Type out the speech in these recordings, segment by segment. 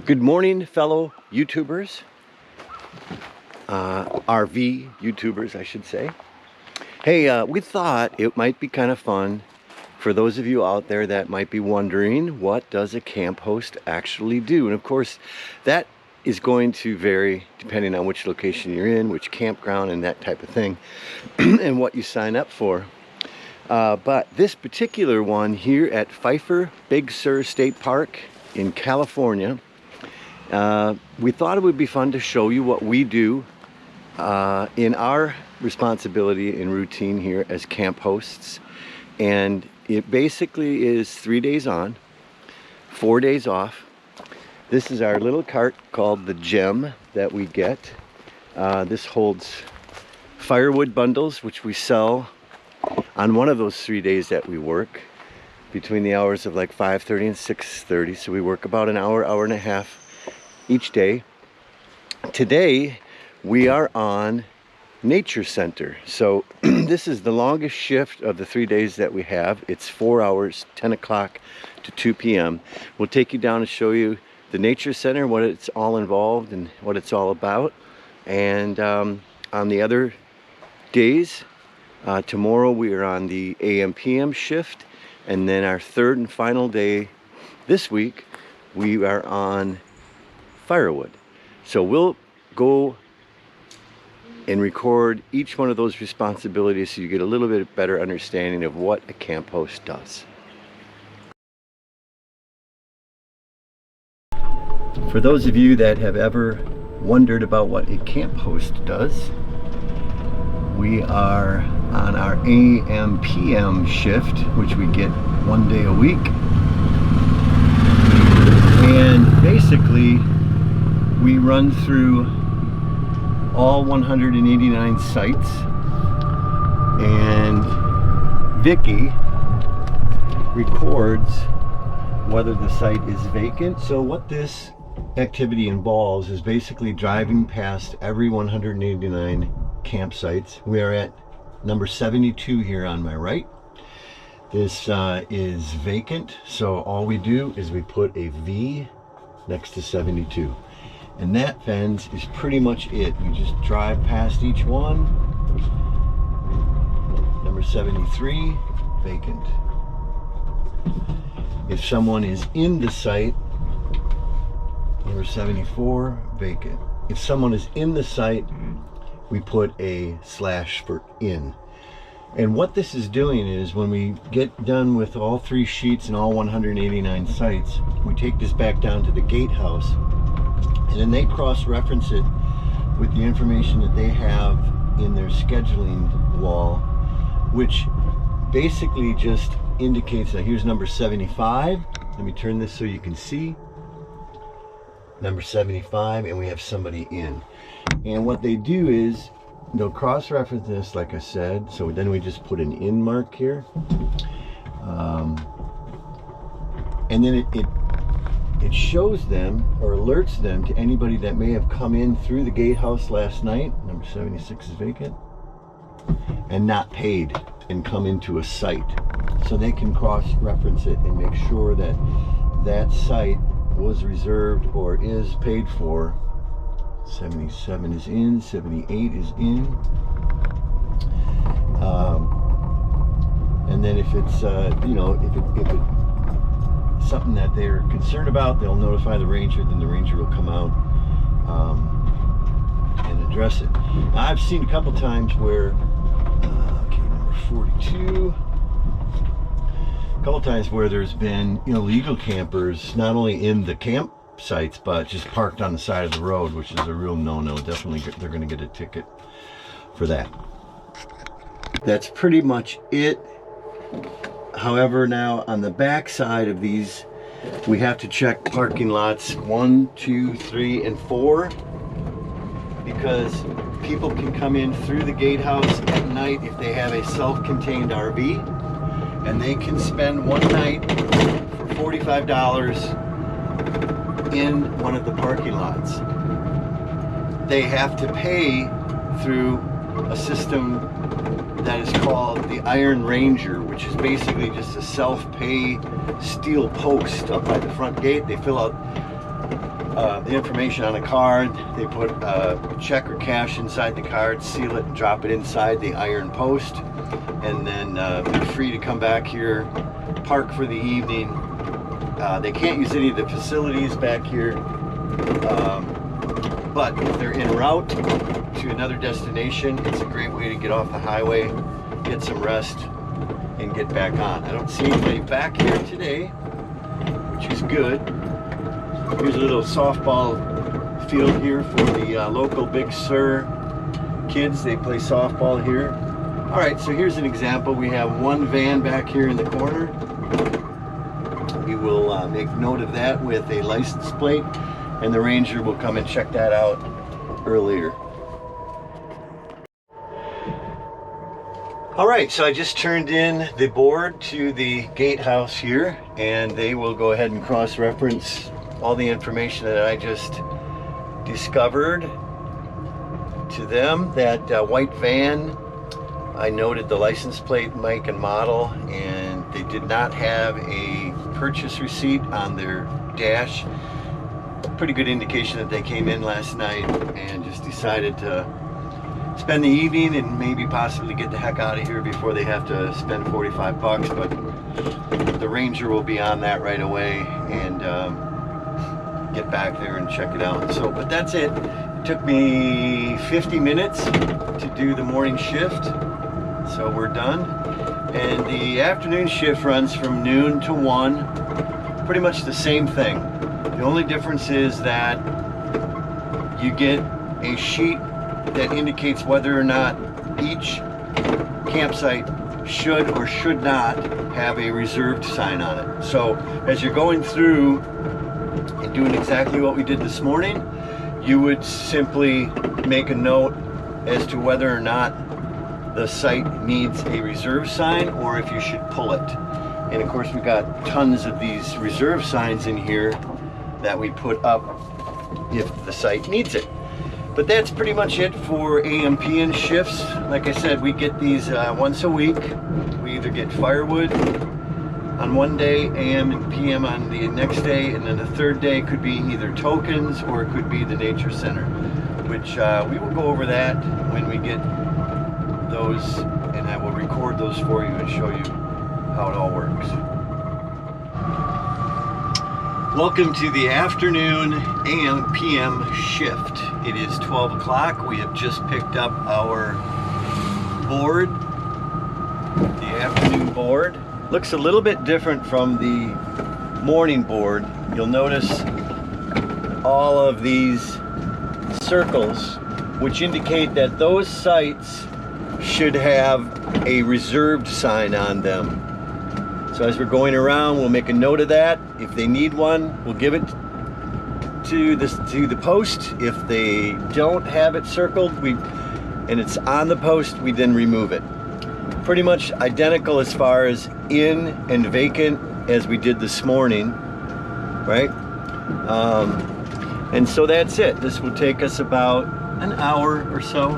Good morning, fellow YouTubers, RV YouTubers, I should say. Hey, we thought it might be kind of fun for those of you out there that might be wondering, what does a camp host actually do? And of course, that is going to vary depending on which location you're in, which campground and that type of thing, and what you sign up for. But this particular one here at Pfeiffer Big Sur State Park in California, we thought it would be fun to show you what we do in our responsibility and routine here as camp hosts. And it basically is 3 days on, 4 days off. This is our little cart called the Gem that we get. This holds firewood bundles, which we sell on one of those 3 days that we work between the hours of like 5:30 and 6:30. So we work about an hour, hour and a half each day. Today we are on Nature Center. So this is the longest shift of the 3 days that we have. It's 4 hours, 10 o'clock to 2 p.m. We'll take you down and show you the Nature Center, what it's all involved and what it's all about. And on the other days, tomorrow we are on the AMPM Shift, and then our third and final day this week we are on firewood. So we'll go and record each one of those responsibilities so you get a little bit better understanding of what a camp host does. For those of you that have ever wondered about what a camp host does, we are on our AMPM shift, which we get 1 day a week. And basically, we run through all 189 sites, and Vicky records whether the site is vacant. So what this activity involves is basically driving past every 189 campsites. We are at number 72 here on my right. This is vacant, so all we do is we put a V next to 72. And that, fence, is pretty much it. You just drive past each one. Number 73, vacant. If someone is in the site, number 74, vacant. If someone is in the site, we put a slash for in. And what this is doing is, when we get done with all 3 sheets and all 189 sites, we take this back down to the gatehouse, and then they cross-reference it with the information that they have in their scheduling wall, which basically just indicates that here's number 75. Let me turn this so you can see. Number 75, and we have somebody in. And what they do is they'll cross-reference this, like I said, so then we just put an in mark here. And then it shows them or alerts them to anybody that may have come in through the gatehouse last night. Number 76 is vacant and not paid and come into a site, so they can cross-reference it and make sure that that site was reserved or is paid for. 77 is in, 78 is in. And then if it's you know, if it's something that they're concerned about, they'll notify the ranger, then the ranger will come out and address it. Now, I've seen a couple times where okay, number 42, a couple times where there's been illegal campers not only in the campsites but just parked on the side of the road, which is a real no-no. Definitely they're going to get a ticket for that. That's pretty much it. However, now on the back side of these, we have to check parking lots 1, 2, 3, and 4, because people can come in through the gatehouse at night if they have a self-contained RV, and they can spend one night for $45 in one of the parking lots. They have to pay through a system that is called the Iron Ranger, which is basically just a self-pay steel post up by the front gate. They fill out the information on a card. They put a check or cash inside the card, seal it, and drop it inside the iron post, and then they're free to come back here, park for the evening. They can't use any of the facilities back here, but if they're en route to another destination, it's a great way to get off the highway, get some rest, and get back on. I don't see anybody back here today, which is good. Here's a little softball field here for the local Big Sur kids. They play softball here. All right, so here's an example. We have one van back here in the corner. We will make note of that with a license plate, and the ranger will come and check that out earlier. All right, so I just turned in the board to the gatehouse here, and they will go ahead and cross-reference all the information that I just discovered to them. That white van, I noted the license plate, make and model, and they did not have a purchase receipt on their dash. Pretty good indication that they came in last night and just decided to spend the evening and maybe possibly get the heck out of here before they have to spend 45 bucks, but the ranger will be on that right away and get back there and check it out. So, but that's it. It took me 50 minutes to do the morning shift, so we're done. And the afternoon shift runs from noon to 1, pretty much the same thing. The only difference is that you get a sheet that indicates whether or not each campsite should or should not have a reserved sign on it. So as you're going through and doing exactly what we did this morning, you would simply make a note as to whether or not the site needs a reserve sign or if you should pull it. And of course, we've got tons of these reserve signs in here that we put up if the site needs it. But that's pretty much it for AMPM shifts. Like I said, we get these once a week. We either get firewood on one day, AM and PM on the next day, and then the third day could be either tokens or it could be the nature center, which we will go over that when we get those, and I will record those for you and show you how it all works. Welcome to the afternoon AMPM shift. It is 12 o'clock. We have just picked up our board, the afternoon board. Looks a little bit different from the morning board. You'll notice all of these circles, which indicate that those sites should have a reserved sign on them. So as we're going around, we'll make a note of that. If they need one, we'll give it to the post. If they don't have it circled, and it's on the post, we then remove it. Pretty much identical as far as in and vacant as we did this morning, right? And so that's it. This will take us about an hour or so,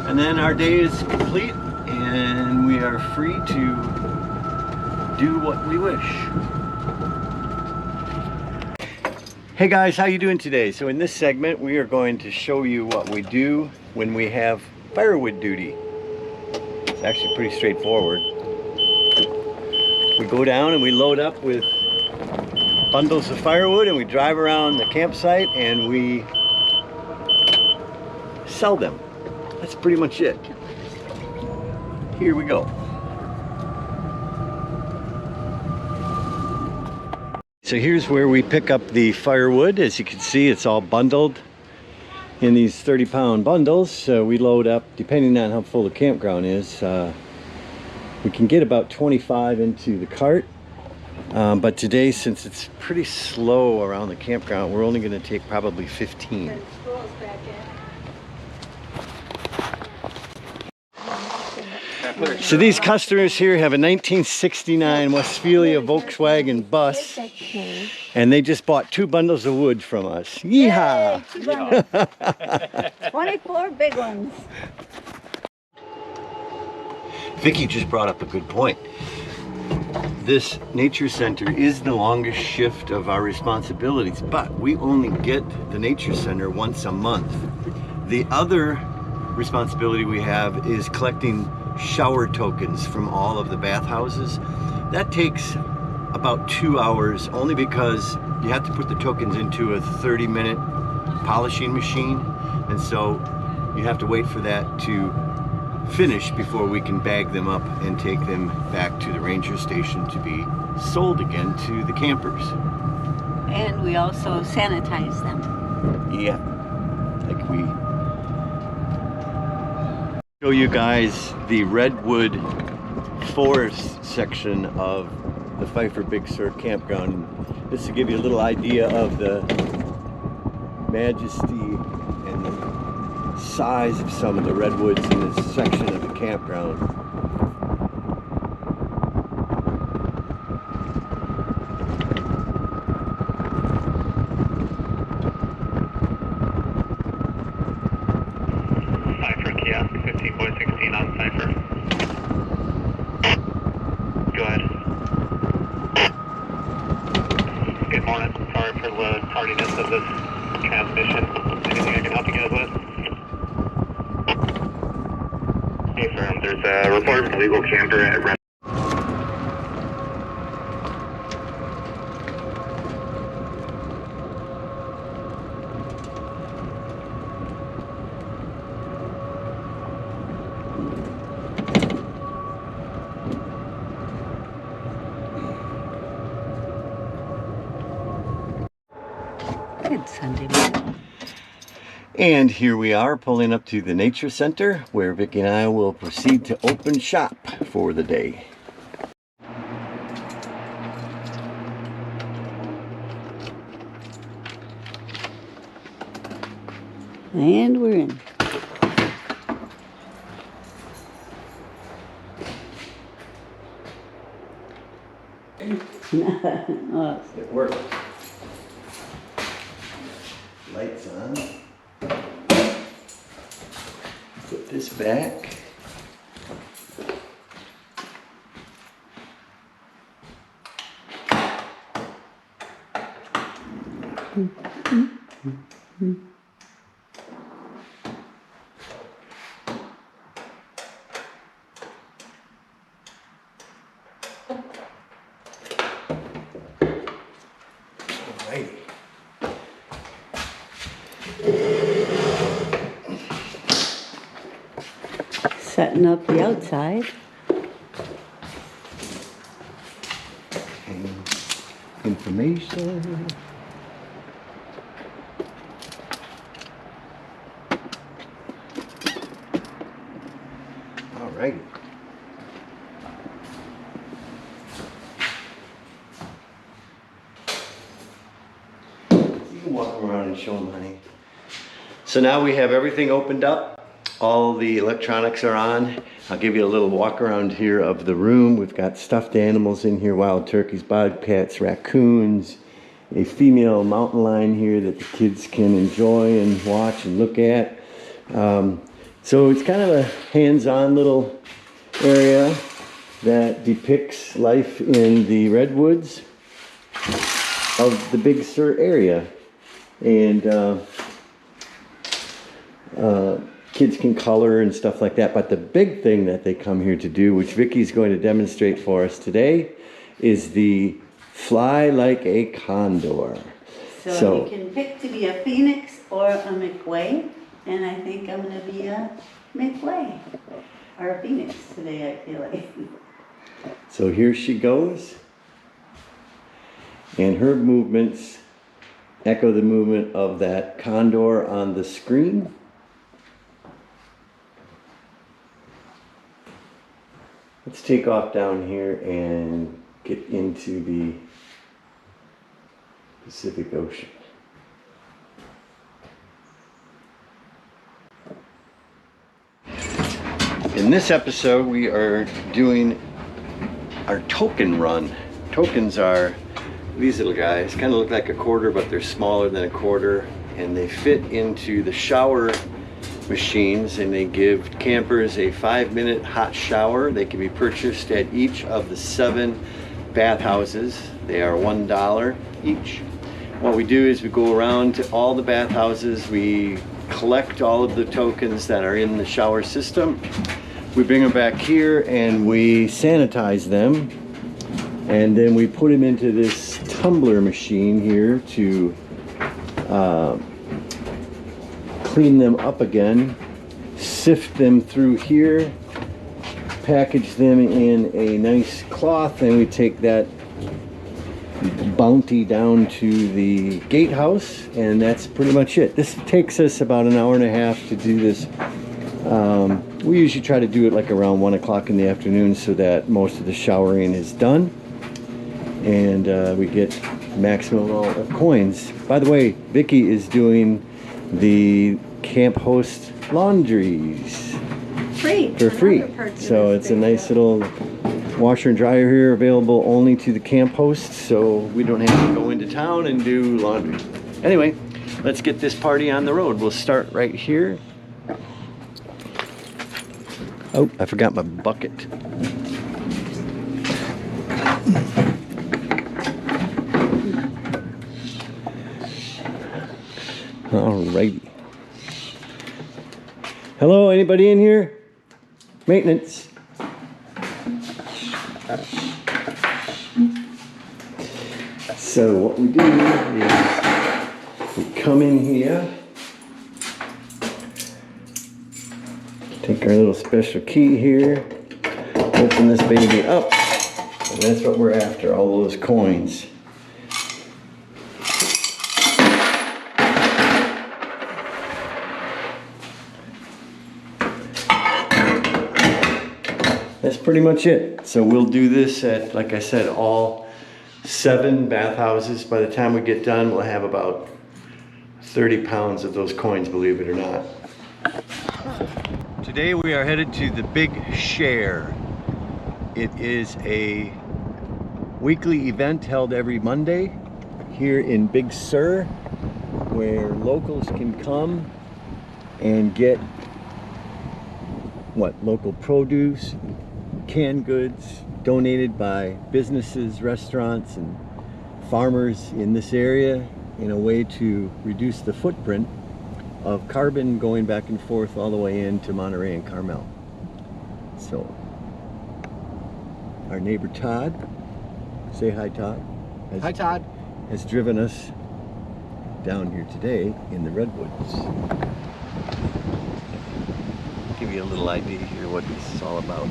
and then our day is complete, and we are free to do what we wish. Hey guys, how you doing today? So in this segment, we are going to show you what we do when we have firewood duty. It's actually pretty straightforward. We go down and we load up with bundles of firewood, and we drive around the campsite and we sell them. That's pretty much it. Here we go. So here's where we pick up the firewood. As you can see, it's all bundled in these 30-pound bundles. So we load up, depending on how full the campground is, we can get about 25 into the cart. But today, since it's pretty slow around the campground, we're only going to take probably 15. So these customers here have a 1969 Westphalia Volkswagen bus, and they just bought 2 bundles of wood from us. Yeehaw! Yay, 24 big ones. Vicky just brought up a good point. this nature center is the longest shift of our responsibilities, but we only get the nature center once a month. The other responsibility we have is collecting shower tokens from all of the bathhouses. That takes about 2 hours, only because you have to put the tokens into a 30-minute polishing machine, and so you have to wait for that to finish before we can bag them up and take them back to the ranger station to be sold again to the campers. And we also sanitize them. Yeah, like we show you guys the Redwood Forest section of the Pfeiffer Big Sur campground. Just to give you a little idea of the majesty and the size of some of the redwoods in this section of the campground. Pfeiffer kiosk 15.16 on Pfeiffer. Go ahead. Good morning. Sorry for the tardiness of this transmission. Anything I can help you guys with? Hey, firm. There's a report of an illegal camper at Redwood. Good Sunday morning. And here we are pulling up to the nature center where Vicki and I will proceed to open shop for the day. And we're in. Oh, It worked. Lights on. Put this back. Alrighty. setting up the outside. And information. All right. You can walk around and show them, honey. So now we have everything opened up. All the electronics are on. I'll give you a little walk around here of the room. We've got stuffed animals in here, wild turkeys, bobcats, raccoons, a female mountain lion here that the kids can enjoy and watch and look at. So it's kind of a hands-on little area that depicts life in the redwoods of the Big Sur area. And kids can color and stuff like that. But the big thing that they come here to do, which Vicky's going to demonstrate for us today, is the fly like a condor. So you can pick to be a phoenix or a McWay, and I think I'm going to be a McWay or a phoenix today, I feel like. So here she goes, and her movements echo the movement of that condor on the screen. Let's take off down here and get into the Pacific Ocean. In this episode, we are doing our token run. Tokens are these little guys, kind of look like a quarter, but they're smaller than a quarter, and they fit into the shower machines, and they give campers a 5-minute hot shower. They can be purchased at each of the 7 bathhouses. They are $1 each. What we do is we go around to all the bathhouses. We collect all of the tokens that are in the shower system. We bring them back here and we sanitize them. And then we put them into this tumbler machine here to clean them up again, sift them through here, package them in a nice cloth, and we take that bounty down to the gatehouse, and that's pretty much it. This takes us about an hour and a half to do this. We usually try to do it like around 1 o'clock in the afternoon so that most of the showering is done, and we get maximum amount of coins. By the way, Vicky is doing the camp host laundries Free. for free. So it's a nice little washer and dryer here available only to the camp hosts, so we don't have to go into town and do laundry. Anyway, let's get this party on the road. We'll start right here. Oh, I forgot my bucket. Alrighty. Hello, anybody in here? Maintenance. So what we do is we come in here, take our little special key here, open this baby up, and that's what we're after, all those coins. That's pretty much it. So we'll do this at, like I said, all 7 bathhouses. By the time we get done, we'll have about 30 pounds of those coins, believe it or not. Today we are headed to the Big Share. It is a weekly event held every Monday here in Big Sur, where locals can come and get local produce, canned goods donated by businesses, restaurants, and farmers in this area in a way to reduce the footprint of carbon going back and forth all the way into Monterey and Carmel. So our neighbor Todd, say hi Todd. Hi Todd. Has driven us down here today in the Redwoods. Give you a little idea here what this is all about.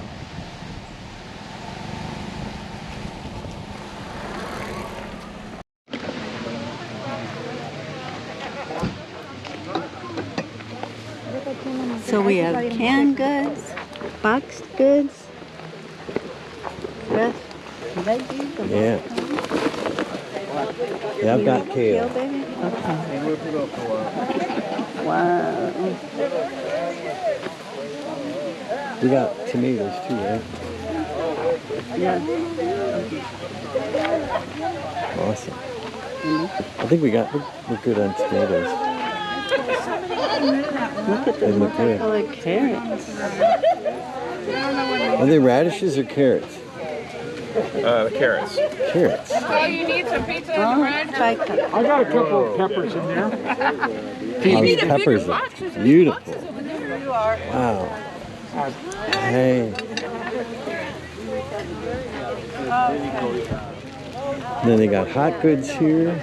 So we have canned goods, boxed goods, fresh veggies. Yeah. Yeah, I've got kale. Baby? Okay. Wow. We got tomatoes too, right? Yeah. Awesome. I think we're good on tomatoes. Look at They them. look Look good. like carrots. Are they radishes or carrots? Carrots. Carrots. Oh, you need some pizza Oh, and bread? tricot. I got a couple of peppers in there. Those peppers are beautiful. You are. Wow. Hey. Then they got hot goods here.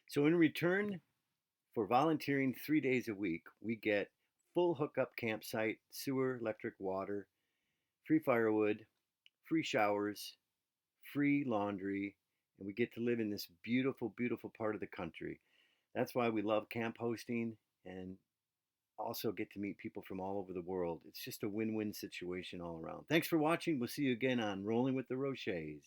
So in return for volunteering 3 days a week, we get full hookup campsite, sewer, electric, water, free firewood, free showers, free laundry, and we get to live in this beautiful, beautiful part of the country. That's why we love camp hosting, and also get to meet people from all over the world. It's just a win-win situation all around. Thanks for watching. We'll see you again on Rolling with the Roche'z.